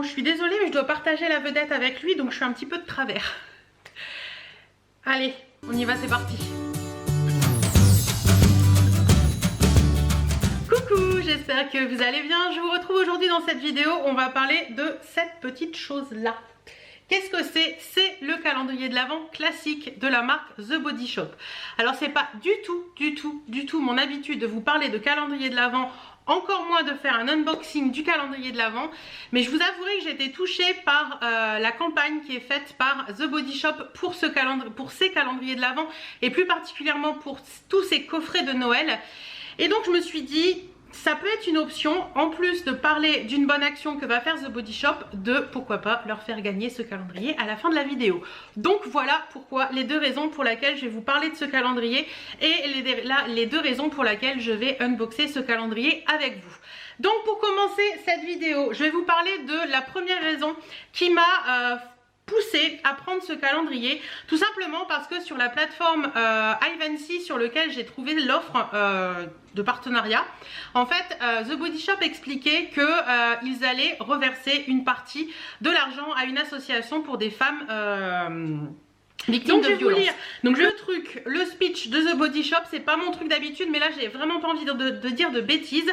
Je suis désolée mais je dois partager la vedette avec lui donc je suis un petit peu de travers. Allez, on y va, c'est parti. Coucou, j'espère que vous allez bien. Je vous retrouve aujourd'hui dans cette vidéo. On va parler de cette petite chose là. Qu'est-ce que c'est? C'est le calendrier de l'Avent classique de la marque The Body Shop. Alors c'est pas du tout mon habitude de vous parler de calendrier de l'Avent, encore moins de faire un unboxing du calendrier de l'Avent, mais je vous avouerai que j'ai été touchée par la campagne qui est faite par The Body Shop pour ces calendriers de l'Avent et plus particulièrement pour tous ces coffrets de Noël. Et donc je me suis dit, ça peut être une option, en plus de parler d'une bonne action que va faire The Body Shop, de pourquoi pas leur faire gagner ce calendrier à la fin de la vidéo. Donc voilà pourquoi, les deux raisons pour lesquelles je vais vous parler de ce calendrier et les deux raisons pour lesquelles je vais unboxer ce calendrier avec vous. Donc pour commencer cette vidéo, je vais vous parler de la première raison qui m'a poussé à prendre ce calendrier, tout simplement parce que sur la plateforme Ivancy sur lequel j'ai trouvé l'offre de partenariat, en fait The Body Shop expliquait que ils allaient reverser une partie de l'argent à une association pour des femmes victimes de violence. Donc le speech de The Body Shop, c'est pas mon truc d'habitude, mais là j'ai vraiment pas envie de dire de bêtises.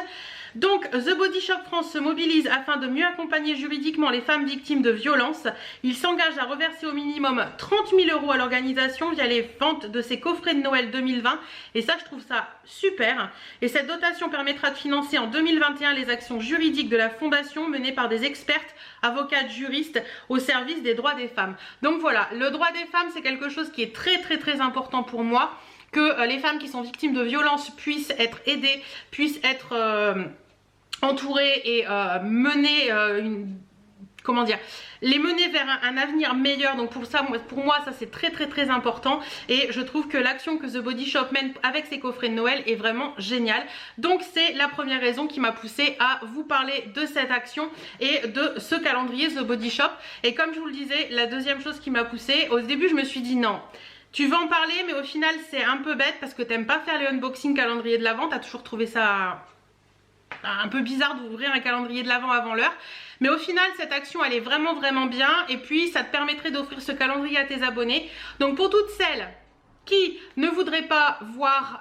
Donc The Body Shop France se mobilise afin de mieux accompagner juridiquement les femmes victimes de violences. Il s'engage à reverser au minimum 30 000 € à l'organisation via les ventes de ses coffrets de Noël 2020. Et ça, je trouve ça super. Et cette dotation permettra de financer en 2021 les actions juridiques de la fondation menées par des expertes, avocates, juristes au service des droits des femmes. Donc voilà, le droit des femmes, c'est quelque chose qui est très important pour moi. Que les femmes qui sont victimes de violences puissent être aidées, puissent être entourées et mener les mener vers un avenir meilleur. Donc pour moi ça c'est très important et je trouve que l'action que The Body Shop mène avec ses coffrets de Noël est vraiment géniale. Donc c'est la première raison qui m'a poussée à vous parler de cette action et de ce calendrier The Body Shop. Et comme je vous le disais, la deuxième chose qui m'a poussée, au début je me suis dit non, tu vas en parler mais au final c'est un peu bête parce que t'aimes pas faire les unboxing calendrier de l'Avent, t'as toujours trouvé ça un peu bizarre d'ouvrir un calendrier de l'Avent avant l'heure. Mais au final cette action elle est vraiment bien et puis ça te permettrait d'offrir ce calendrier à tes abonnés. Donc pour toutes celles qui ne voudraient pas voir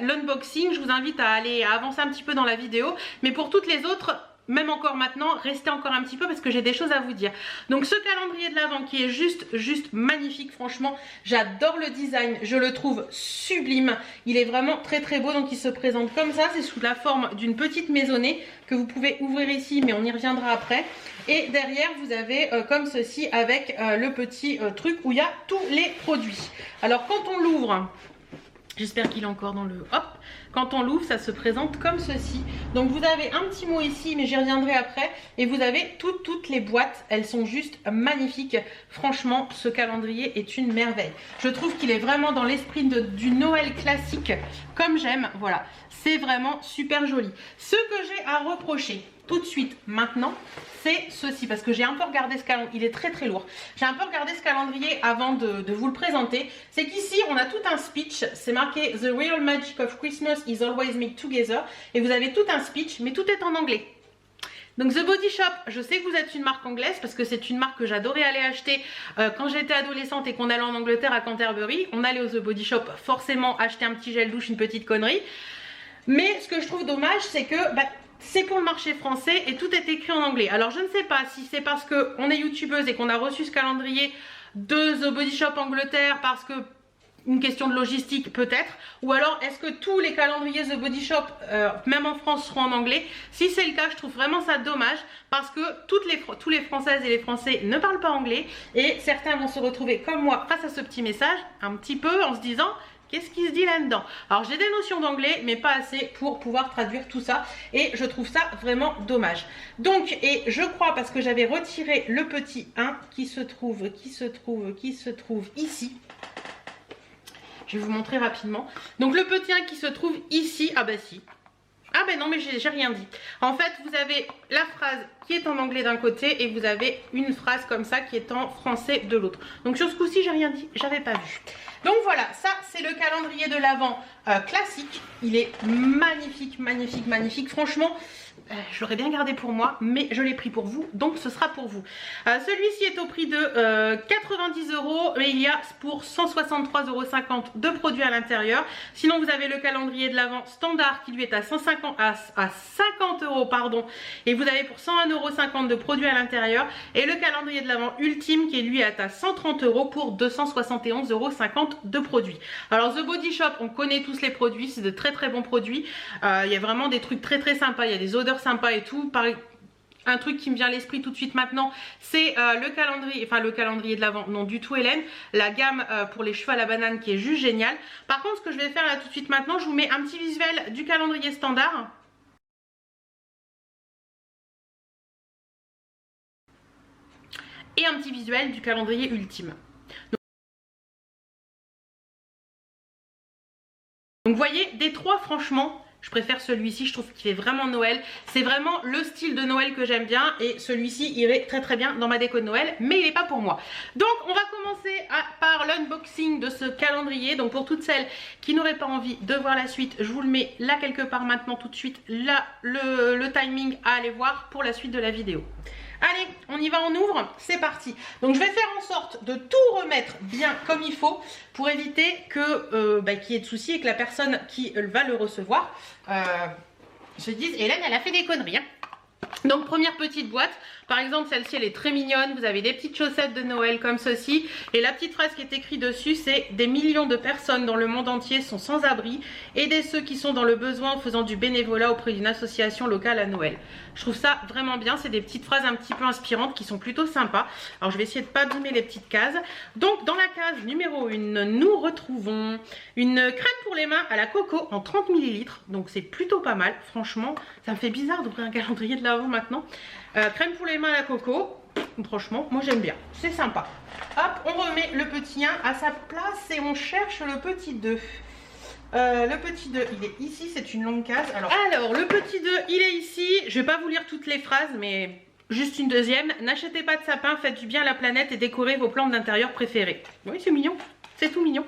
l'unboxing, je vous invite à avancer un petit peu dans la vidéo. Mais pour toutes les autres, même encore maintenant, restez encore un petit peu parce que j'ai des choses à vous dire. Donc ce calendrier de l'Avent qui est juste magnifique, franchement j'adore le design, je le trouve sublime, il est vraiment très beau. Donc il se présente comme ça, c'est sous la forme d'une petite maisonnée que vous pouvez ouvrir ici mais on y reviendra après. Et derrière vous avez comme ceci avec le petit truc où il y a tous les produits. Alors quand on l'ouvre, j'espère qu'il est encore dans le... Hop! Quand on l'ouvre, ça se présente comme ceci. Donc vous avez un petit mot ici, mais j'y reviendrai après. Et vous avez toutes les boîtes. Elles sont juste magnifiques. Franchement, ce calendrier est une merveille. Je trouve qu'il est vraiment dans l'esprit du Noël classique, comme j'aime. Voilà, c'est vraiment super joli. Ce que j'ai à reprocher tout de suite maintenant, c'est ceci, parce que j'ai un peu regardé ce calendrier, il est très lourd. J'ai un peu regardé ce calendrier avant de vous le présenter. C'est qu'ici on a tout un speech, c'est marqué The Real Magic of Christmas is always made together, et vous avez tout un speech, mais tout est en anglais. Donc The Body Shop, je sais que vous êtes une marque anglaise parce que c'est une marque que j'adorais aller acheter quand j'étais adolescente et qu'on allait en Angleterre à Canterbury. On allait au The Body Shop forcément acheter un petit gel douche, une petite connerie. Mais ce que je trouve dommage, c'est que c'est pour le marché français et tout est écrit en anglais. Alors je ne sais pas si c'est parce qu'on est youtubeuse et qu'on a reçu ce calendrier de The Body Shop Angleterre parce que une question de logistique peut-être, ou alors est-ce que tous les calendriers The Body Shop même en France seront en anglais. Si c'est le cas, je trouve vraiment ça dommage parce que tous les Françaises et les Français ne parlent pas anglais et certains vont se retrouver comme moi face à ce petit message un petit peu en se disant qu'est-ce qui se dit là-dedans. Alors j'ai des notions d'anglais mais pas assez pour pouvoir traduire tout ça et je trouve ça vraiment dommage. Donc et je crois parce que j'avais retiré le petit 1 qui se trouve ici. Je vais vous montrer rapidement. Donc le petit 1 qui se trouve ici, ah bah si. Ah ben non mais j'ai rien dit. En fait vous avez la phrase qui est en anglais d'un côté et vous avez une phrase comme ça qui est en français de l'autre. Donc sur ce coup-ci j'ai rien dit, j'avais pas vu. Donc voilà, ça c'est le calendrier de l'Avent classique. Il est magnifique. Franchement, je l'aurais bien gardé pour moi, mais je l'ai pris pour vous, donc ce sera pour vous. Celui-ci est au prix de 90 €, mais il y a pour 163,50 € de produits à l'intérieur. Sinon, vous avez le calendrier de l'Avent standard qui lui est à 50 €, pardon, et vous avez pour 101,50 € de produits à l'intérieur. Et le calendrier de l'Avent ultime qui lui est à 130 € pour 271,50 € de produits. Alors, The Body Shop, on connaît tous les produits, c'est de très très bons produits. Il y a vraiment des trucs très très sympas, il y a des odeurs sympa et tout. Un truc qui me vient à l'esprit tout de suite maintenant, c'est le calendrier de l'Avent, non du tout Hélène, la gamme pour les cheveux à la banane qui est juste géniale. Par contre, ce que je vais faire là tout de suite maintenant, je vous mets un petit visuel du calendrier standard et un petit visuel du calendrier ultime. Donc vous voyez, des trois, franchement, je préfère celui-ci, je trouve qu'il fait vraiment Noël. C'est vraiment le style de Noël que j'aime bien et celui-ci irait très très bien dans ma déco de Noël, mais il n'est pas pour moi. Donc on va commencer par l'unboxing de ce calendrier. Donc pour toutes celles qui n'auraient pas envie de voir la suite, je vous le mets là quelque part maintenant tout de suite, là le timing à aller voir pour la suite de la vidéo. Allez, on y va, on ouvre, c'est parti. Donc je vais faire en sorte de tout remettre bien comme il faut pour éviter que qu'il y ait de soucis et que la personne qui va le recevoir se dise Hélène, elle a fait des conneries, hein. Donc première petite boîte, par exemple celle-ci elle est très mignonne, vous avez des petites chaussettes de Noël comme ceci et la petite phrase qui est écrite dessus c'est: des millions de personnes dans le monde entier sont sans abri, aidez ceux qui sont dans le besoin en faisant du bénévolat auprès d'une association locale à Noël. Je trouve ça vraiment bien, c'est des petites phrases un petit peu inspirantes qui sont plutôt sympas. Alors je vais essayer de ne pas abîmer les petites cases. Donc dans la case numéro 1, nous retrouvons une crème pour les mains à la coco en 30 ml, donc c'est plutôt pas mal, franchement ça me fait bizarre d'ouvrir un calendrier de l'Avent maintenant. Crème pour les mains à la coco, franchement moi j'aime bien, c'est sympa. Hop, on remet le petit 1 à sa place et on cherche le petit 2. Le petit 2 il est ici, c'est une longue case. Alors le petit 2 il est ici, je vais pas vous lire toutes les phrases mais juste une deuxième: n'achetez pas de sapin, faites du bien à la planète et décorez vos plantes d'intérieur préférées. Oui, c'est mignon, c'est tout mignon.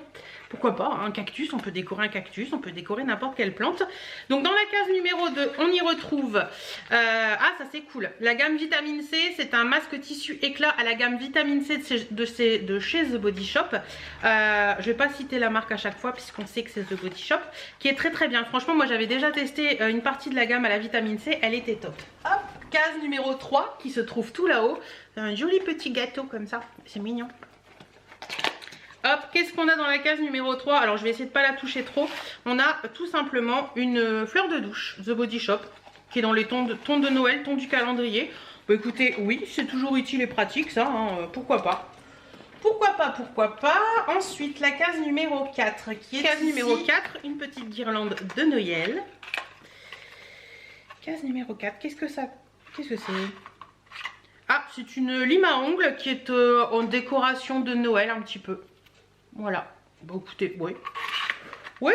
Pourquoi pas, un cactus, on peut décorer un cactus, on peut décorer n'importe quelle plante. Donc dans la case numéro 2, on y retrouve, ah ça c'est cool, la gamme vitamine C, c'est un masque tissu éclat à la gamme vitamine C de chez The Body Shop. Je vais pas citer la marque à chaque fois puisqu'on sait que c'est The Body Shop, qui est très très bien. Franchement moi j'avais déjà testé une partie de la gamme à la vitamine C, elle était top. Hop, case numéro 3 qui se trouve tout là-haut, un joli petit gâteau comme ça, c'est mignon. Hop, qu'est-ce qu'on a dans la case numéro 3? Alors je vais essayer de ne pas la toucher trop. On a tout simplement une fleur de douche The Body Shop qui est dans les tons de Noël, tons du calendrier. Bah écoutez, oui, c'est toujours utile et pratique ça, hein, pourquoi pas. Pourquoi pas. Ensuite la case numéro 4 qui est case numéro 4, une petite guirlande de Noël. Case numéro 4, qu'est-ce que c'est? Ah, c'est une lime à ongles qui est en décoration de Noël un petit peu. Voilà, bon écoutez, oui. Ouais,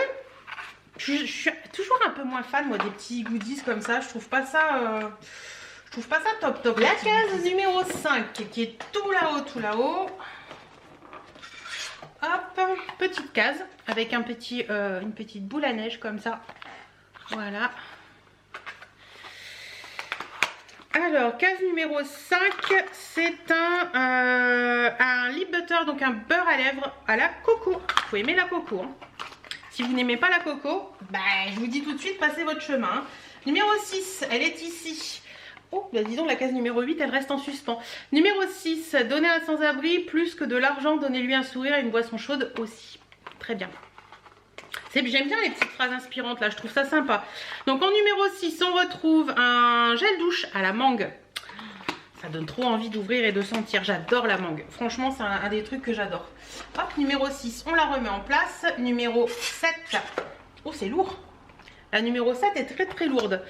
je suis toujours un peu moins fan moi des petits goodies comme ça, je trouve pas ça top. La case numéro 5 qui est tout là-haut. Hop, petite case avec une petite boule à neige comme ça. Voilà. Alors, case numéro 5, c'est un lip butter, donc un beurre à lèvres à la coco. Il faut aimer la coco, hein. Si vous n'aimez pas la coco, bah, je vous dis tout de suite, passez votre chemin, hein. Numéro 6, elle est ici. Oh, bah dis donc, la case numéro 8, elle reste en suspens. Numéro 6, donnez à un sans-abri plus que de l'argent, donnez-lui un sourire et une boisson chaude aussi. Très bien. J'aime bien les petites phrases inspirantes là, je trouve ça sympa. Donc en numéro 6, on retrouve un gel douche à la mangue. Ça donne trop envie d'ouvrir et de sentir, j'adore la mangue. Franchement, c'est un des trucs que j'adore. Hop, numéro 6, on la remet en place. Numéro 7, oh c'est lourd. La numéro 7 est très très lourde.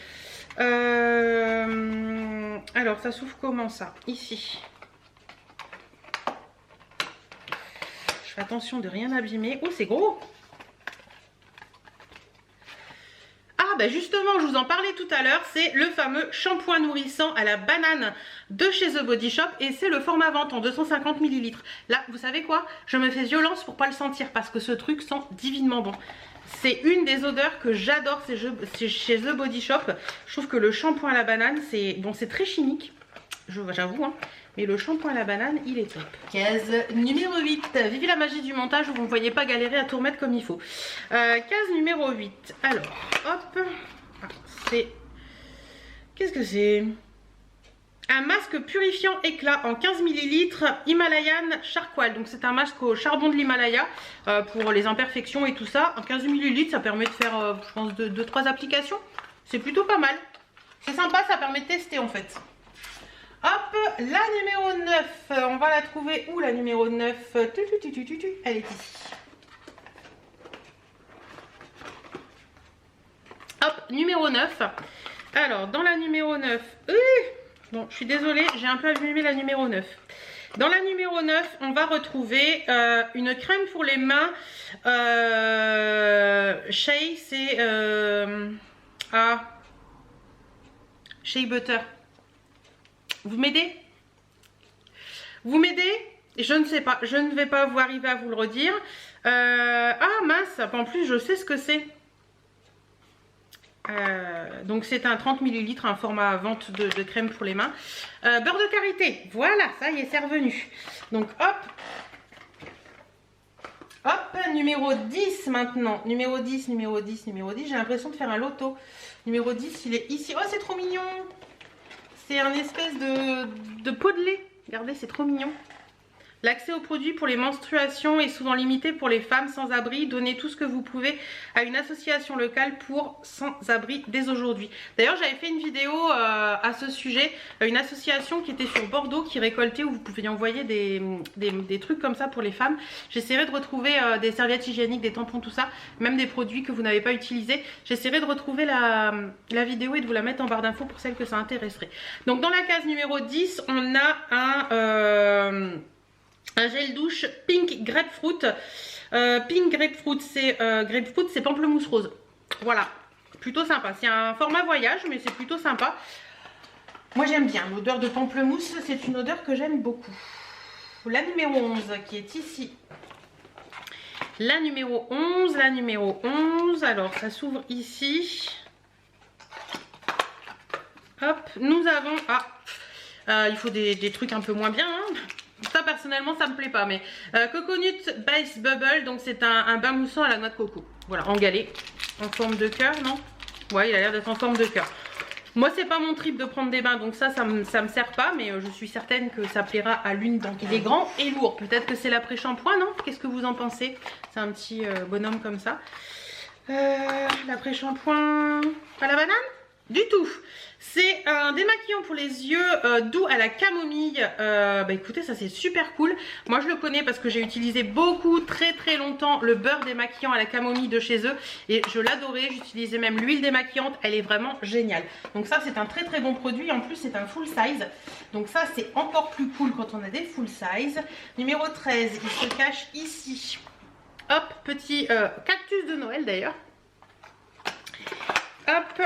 Alors ça s'ouvre comment ça? Ici. Je fais attention de rien abîmer. Oh c'est gros. Ah bah justement, je vous en parlais tout à l'heure, c'est le fameux shampoing nourrissant à la banane de chez The Body Shop et c'est le format vente en 250 ml. Là, vous savez quoi? Je me fais violence pour pas le sentir parce que ce truc sent divinement bon. C'est une des odeurs que j'adore chez The Body Shop. Je trouve que le shampoing à la banane, c'est bon, c'est très chimique, j'avoue, hein, mais le shampoing à la banane, il est top. Case numéro 8. Vive la magie du montage où vous ne me voyez pas galérer à tout remettre comme il faut. Case numéro 8. Alors, hop, c'est... Qu'est-ce que c'est? Un masque purifiant éclat en 15 ml Himalayan Charcoal. Donc c'est un masque au charbon de l'Himalaya pour les imperfections et tout ça. En 15 ml, ça permet de faire, je pense, 2-3 applications. C'est plutôt pas mal. C'est sympa, ça permet de tester en fait. Hop, la numéro 9. On va la trouver où la numéro 9? Elle est ici. Hop, numéro 9. Alors, dans la numéro 9... Bon, je suis désolée, j'ai un peu abîmé la numéro 9. Dans la numéro 9, on va retrouver une crème pour les mains. Shea, c'est... Shea Butter. Vous m'aidez? Vous m'aidez? Je ne sais pas, je ne vais pas vous arriver à vous le redire. Mince, en plus je sais ce que c'est. Donc c'est un 30 ml, un format vente de crème pour les mains. Beurre de karité, voilà, ça y est, c'est revenu. Donc hop, hop, numéro 10 maintenant. Numéro 10, numéro 10, numéro 10. J'ai l'impression de faire un loto. Numéro 10, il est ici. Oh, c'est trop mignon. C'est un espèce de pot de lait. Regardez, c'est trop mignon. L'accès aux produits pour les menstruations est souvent limité pour les femmes sans abri. Donnez tout ce que vous pouvez à une association locale pour sans abri dès aujourd'hui. D'ailleurs, j'avais fait une vidéo à ce sujet. Une association qui était sur Bordeaux qui récoltait, où vous pouviez envoyer des trucs comme ça pour les femmes. J'essaierai de retrouver des serviettes hygiéniques, des tampons, tout ça. Même des produits que vous n'avez pas utilisés. J'essaierai de retrouver la vidéo et de vous la mettre en barre d'infos pour celles que ça intéresserait. Donc dans la case numéro 10, on a un gel douche Pink Grapefruit. Pink Grapefruit, c'est pamplemousse rose. Voilà, plutôt sympa. C'est un format voyage, mais c'est plutôt sympa. Moi j'aime bien l'odeur de pamplemousse, c'est une odeur que j'aime beaucoup. La numéro 11 qui est ici. La numéro 11, la numéro 11. Alors ça s'ouvre ici. Hop, nous avons... il faut des trucs un peu moins bien, hein. Ça personnellement ça me plaît pas, mais Coconut Base Bubble, donc c'est un bain moussant à la noix de coco. Voilà, en galet, en forme de cœur, non? Ouais, il a l'air d'être en forme de cœur. Moi c'est pas mon trip de prendre des bains, donc ça me sert pas, mais je suis certaine que ça plaira à l'une. Donc il est grand et lourd. Peut-être que c'est l'après-shampoing, non? Qu'est-ce que vous en pensez? C'est un petit bonhomme comme ça. L'après-shampoing à la banane? Du tout. C'est un démaquillant pour les yeux doux à la camomille. Écoutez, ça c'est super cool. Moi je le connais parce que j'ai utilisé beaucoup, très longtemps, le beurre démaquillant à la camomille de chez eux. Et je l'adorais, j'utilisais même l'huile démaquillante. Elle est vraiment géniale. Donc ça c'est un très bon produit. En plus c'est un full size. Donc ça c'est encore plus cool quand on a des full size. Numéro 13, il se cache ici. Hop, petit cactus de Noël d'ailleurs. Hop.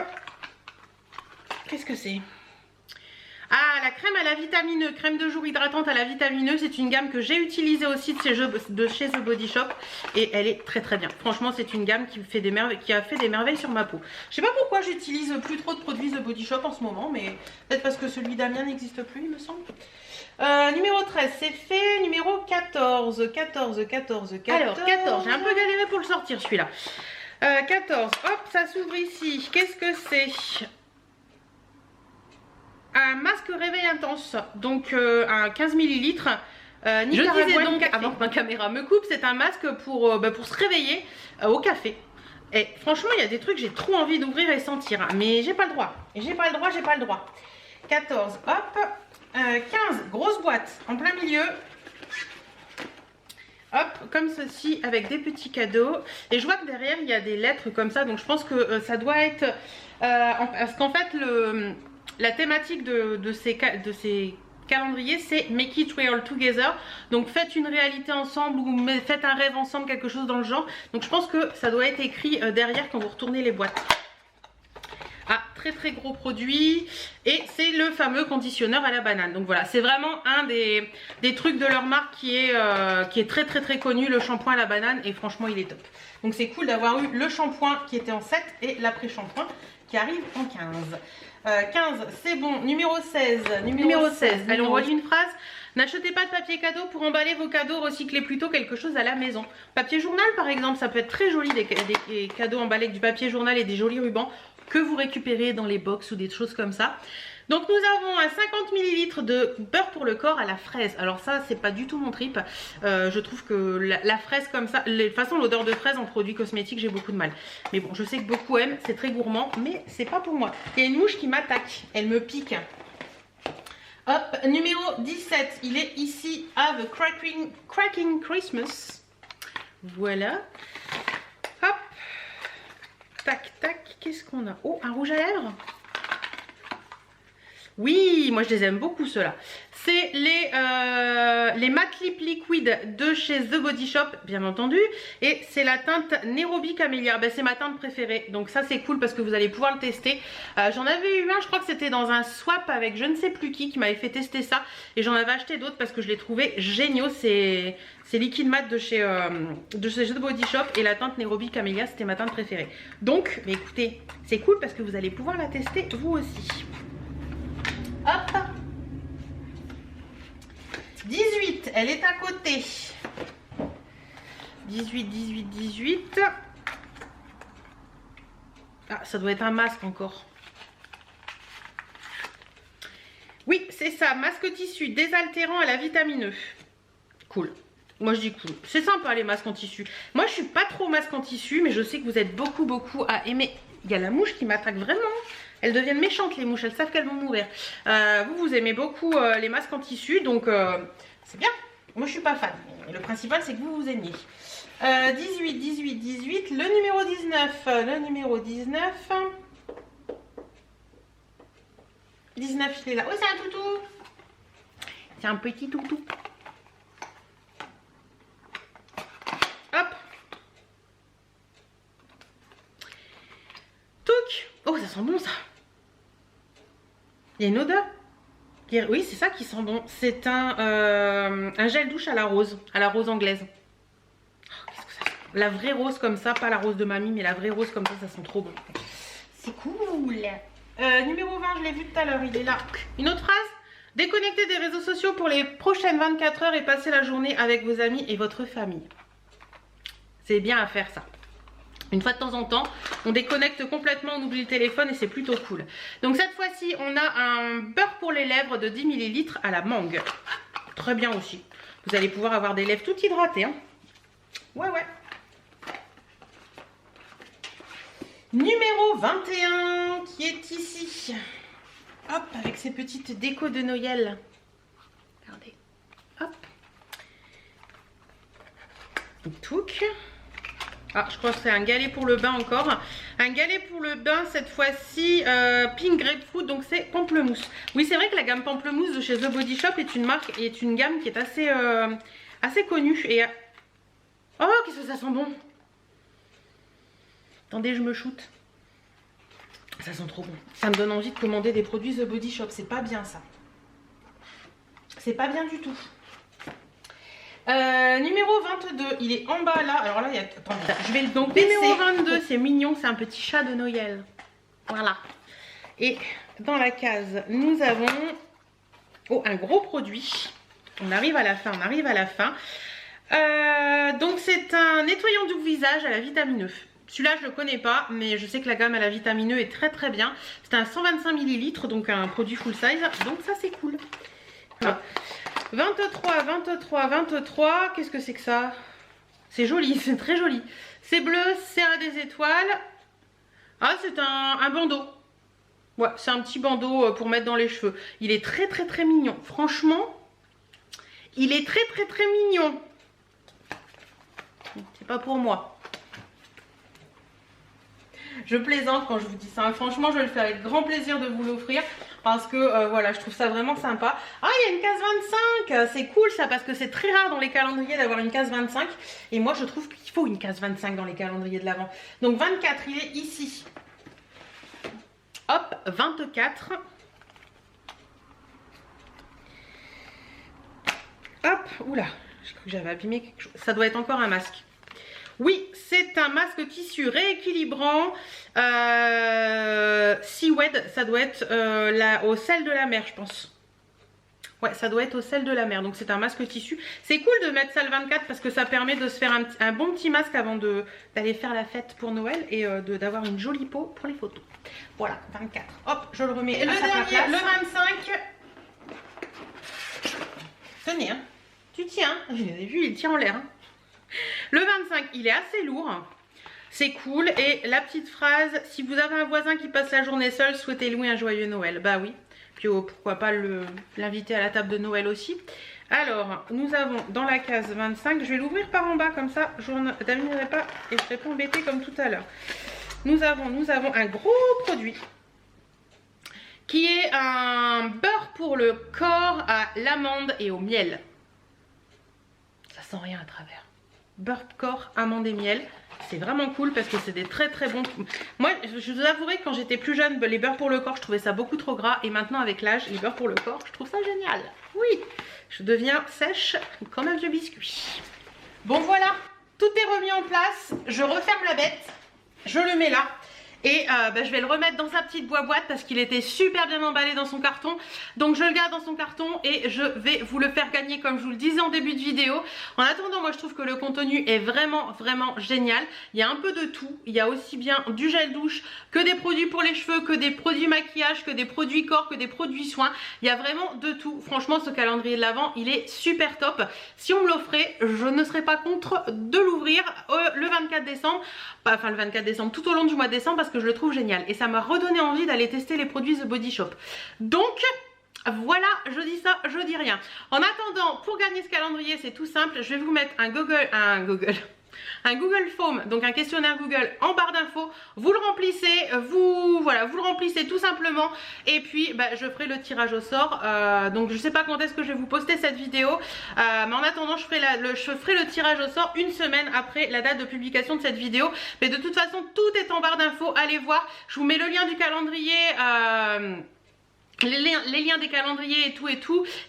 Qu'est-ce que c'est? Ah, la crème à la vitamine E, crème de jour hydratante à la vitamine E. C'est une gamme que j'ai utilisée aussi de chez The Body Shop. Et elle est très bien. Franchement, c'est une gamme qui a fait des merveilles sur ma peau. Je sais pas pourquoi j'utilise plus trop de produits The Body Shop en ce moment. Mais peut-être parce que celui d'Amiens n'existe plus, il me semble. Numéro 13, c'est fait. Numéro 14. Alors, 14, j'ai un peu galéré pour le sortir celui-là. 14, hop, ça s'ouvre ici. Qu'est-ce que c'est? Un masque réveil intense, donc un 15 ml. Je disais donc, avant que ma caméra me coupe, c'est un masque pour se réveiller au café. Et franchement, il y a des trucs, j'ai trop envie d'ouvrir et sentir, hein, mais j'ai pas le droit. 14, hop. 15, grosse boîte en plein milieu. Hop, comme ceci, avec des petits cadeaux. Et je vois que derrière, il y a des lettres comme ça, donc je pense que ça doit être... parce qu'en fait, la thématique de ces calendriers, c'est Make it real together. Donc faites une réalité ensemble ou faites un rêve ensemble, quelque chose dans le genre. Donc je pense que ça doit être écrit derrière quand vous retournez les boîtes. Ah, très très gros produit. Et c'est le fameux conditionneur à la banane. Donc voilà, c'est vraiment un des trucs de leur marque qui est très très très connu, le shampoing à la banane. Et franchement, il est top. Donc c'est cool d'avoir eu le shampoing qui était en 7 et l'après-shampoing qui arrive en 15. 15, c'est bon. Numéro 16. Numéro 16. Allez, on relit une phrase. N'achetez pas de papier cadeau pour emballer vos cadeaux, recyclez plutôt quelque chose à la maison. Papier journal par exemple, ça peut être très joli, des cadeaux emballés avec du papier journal et des jolis rubans que vous récupérez dans les box ou des choses comme ça. Donc nous avons un 50 ml de beurre pour le corps à la fraise. Alors ça, c'est pas du tout mon trip. Je trouve que la fraise comme ça, de toute façon l'odeur de fraise en produits cosmétiques, j'ai beaucoup de mal. Mais bon, je sais que beaucoup aiment, c'est très gourmand, mais c'est pas pour moi. Il y a une mouche qui m'attaque, elle me pique. Hop, numéro 17, il est ici, Have a Cracking Christmas. Voilà. Hop. Tac, tac, qu'est-ce qu'on a? Oh, un rouge à lèvres. Oui, moi je les aime beaucoup ceux-là. C'est les Matte Lip Liquid de chez The Body Shop, bien entendu. Et c'est la teinte Nairobi Camellia. Ben, c'est ma teinte préférée. Donc ça c'est cool parce que vous allez pouvoir le tester. J'en avais eu un, je crois que c'était dans un swap avec je ne sais plus qui m'avait fait tester ça. Et j'en avais acheté d'autres parce que je les trouvais géniaux. C'est Liquid Matte de chez The Body Shop. Et la teinte Nairobi Camellia, c'était ma teinte préférée. Donc, mais écoutez, c'est cool parce que vous allez pouvoir la tester vous aussi. Hop. 18, elle est à côté. 18, 18, 18. Ah, ça doit être un masque encore. Oui, c'est ça, masque tissu désaltérant à la vitamine E. Cool. Moi je dis cool. C'est sympa les masques en tissu. Moi je suis pas trop masque en tissu, mais je sais que vous êtes beaucoup à aimer. Il y a la mouche qui m'attaque vraiment. Elles deviennent méchantes les mouches, elles savent qu'elles vont mourir. Vous aimez beaucoup les masques en tissu, donc c'est bien. Moi je suis pas fan. Le principal c'est que vous aimiez. 18, 18, 18, le numéro 19. Le numéro 19. 19 il est là. Oh c'est un toutou. C'est un petit toutou. Hop. Touc. Oh ça sent bon ça. Il y a une odeur. Oui, c'est ça qui sent bon. C'est un gel douche à la rose anglaise. Oh, qu'est-ce que ça sent? La vraie rose comme ça, pas la rose de mamie, mais la vraie rose comme ça sent trop bon. C'est cool. Numéro 20, je l'ai vu tout à l'heure, il est là. Une autre phrase? Déconnectez des réseaux sociaux pour les prochaines 24 heures et passez la journée avec vos amis et votre famille. C'est bien à faire ça. Une fois de temps en temps, on déconnecte complètement, on oublie le téléphone et c'est plutôt cool. Donc cette fois-ci, on a un beurre pour les lèvres de 10 ml à la mangue. Très bien aussi. Vous allez pouvoir avoir des lèvres toutes hydratées. Hein. Ouais. Numéro 21 qui est ici. Hop, avec ces petites décos de Noël. Regardez. Hop. Touc. Ah, je crois que c'est un galet pour le bain encore. Un galet pour le bain, cette fois-ci, Pink Grapefruit, donc c'est pamplemousse. Oui, c'est vrai que la gamme pamplemousse de chez The Body Shop est une marque, est une gamme qui est assez connue. Et... oh, qu'est-ce que ça sent bon! Attendez, je me shoot. Ça sent trop bon. Ça me donne envie de commander des produits The Body Shop. C'est pas bien ça. C'est pas bien du tout. Numéro 22, il est en bas là. Alors là, il y a... attendez, je vais le donc numéro 22, c'est mignon, c'est un petit chat de Noël. Voilà. Et dans la case, nous avons un gros produit. On arrive à la fin, donc c'est un nettoyant du visage à la vitamine E. Celui-là, je ne le connais pas, mais je sais que la gamme à la vitamine E est très très bien. C'est un 125 ml, donc un produit full size. Donc ça, c'est cool. Voilà. 23, 23, 23, qu'est-ce que c'est que ça? C'est joli, c'est très joli. C'est bleu, c'est à des étoiles. Ah, c'est un bandeau. Ouais, c'est un petit bandeau pour mettre dans les cheveux. Il est très très très mignon. Franchement, il est très très très mignon. C'est pas pour moi. Je plaisante quand je vous dis ça. Franchement, je vais le faire avec grand plaisir de vous l'offrir. Parce que voilà, je trouve ça vraiment sympa. Ah, il y a une case 25. C'est cool ça parce que c'est très rare dans les calendriers d'avoir une case 25. Et moi, je trouve qu'il faut une case 25 dans les calendriers de l'Avent. Donc 24, il est ici. Hop, 24. Hop, oula, j'ai cru que j'avais abîmé quelque chose. Ça doit être encore un masque. Oui, c'est un masque tissu rééquilibrant. Seaweed, ça doit être au sel de la mer, je pense. Ouais, ça doit être au sel de la mer. Donc c'est un masque tissu. C'est cool de mettre ça le 24 parce que ça permet de se faire un bon petit masque avant d'aller faire la fête pour Noël et d'avoir une jolie peau pour les photos. Voilà, 24. Hop, je le remets. Et le dernier, le 25. Tenez, hein. Tu tiens. Vous avez vu, il tient en l'air. Hein. Le 25, il est assez lourd. C'est cool. Et la petite phrase, si vous avez un voisin qui passe la journée seul, souhaitez-lui un joyeux Noël. Bah oui. Puis pourquoi pas l'inviter à la table de Noël aussi. Alors, nous avons dans la case 25, je vais l'ouvrir par en bas comme ça, je n'abîmerai pas et je ne serai pas embêtée comme tout à l'heure. Nous avons un gros produit qui est un beurre pour le corps à l'amande et au miel. Ça sent rien à travers. Beurre corps, amande et miel. C'est vraiment cool parce que c'est des très très bons. Moi, je vous avouerai que quand j'étais plus jeune, les beurres pour le corps, je trouvais ça beaucoup trop gras. Et maintenant, avec l'âge, les beurres pour le corps, je trouve ça génial. Oui, je deviens sèche comme un vieux biscuit. Bon, voilà, tout est remis en place. Je referme la bête. Je le mets là. Et je vais le remettre dans sa petite boîte parce qu'il était super bien emballé dans son carton. Donc je le garde dans son carton et je vais vous le faire gagner comme je vous le disais en début de vidéo. En attendant, moi je trouve que le contenu est vraiment génial. Il y a un peu de tout. Il y a aussi bien du gel douche que des produits pour les cheveux, que des produits maquillage, que des produits corps, que des produits soins. Il y a vraiment de tout. Franchement, ce calendrier de l'Avent, il est super top. Si on me l'offrait, je ne serais pas contre de l'ouvrir le 24 décembre. Enfin le 24 décembre, tout au long du mois de décembre parce que je le trouve génial. Et ça m'a redonné envie d'aller tester les produits The Body Shop. Donc voilà, je dis ça, je dis rien. En attendant, pour gagner ce calendrier, c'est tout simple. Je vais vous mettre un Google Form, donc un questionnaire Google en barre d'infos. Vous le remplissez, vous le remplissez tout simplement. Et puis je ferai le tirage au sort. Donc je sais pas quand est-ce que je vais vous poster cette vidéo, mais en attendant je ferai le tirage au sort une semaine après la date de publication de cette vidéo. Mais de toute façon tout est en barre d'infos, allez voir. Je vous mets le lien du calendrier. Les liens des calendriers et tout,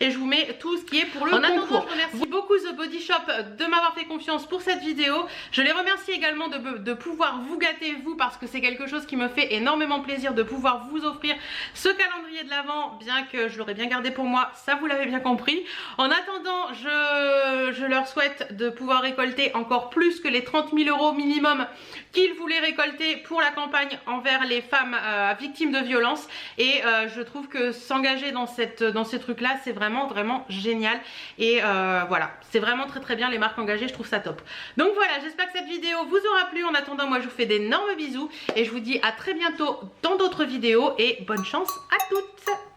et je vous mets tout ce qui est pour le concours. Je remercie beaucoup The Body Shop de m'avoir fait confiance pour cette vidéo. Je les remercie également de pouvoir vous gâter vous, parce que c'est quelque chose qui me fait énormément plaisir de pouvoir vous offrir ce calendrier de l'Avent, bien que je l'aurais bien gardé pour moi, ça vous l'avez bien compris. En attendant, je leur souhaite de pouvoir récolter encore plus que les 30 000 € minimum qu'ils voulaient récolter pour la campagne envers les femmes victimes de violences, et je trouve que s'engager dans ces trucs là, c'est vraiment génial. Et voilà, c'est vraiment très bien les marques engagées, je trouve ça top. Donc voilà, j'espère que cette vidéo vous aura plu. En attendant, moi je vous fais d'énormes bisous et je vous dis à très bientôt dans d'autres vidéos et bonne chance à toutes.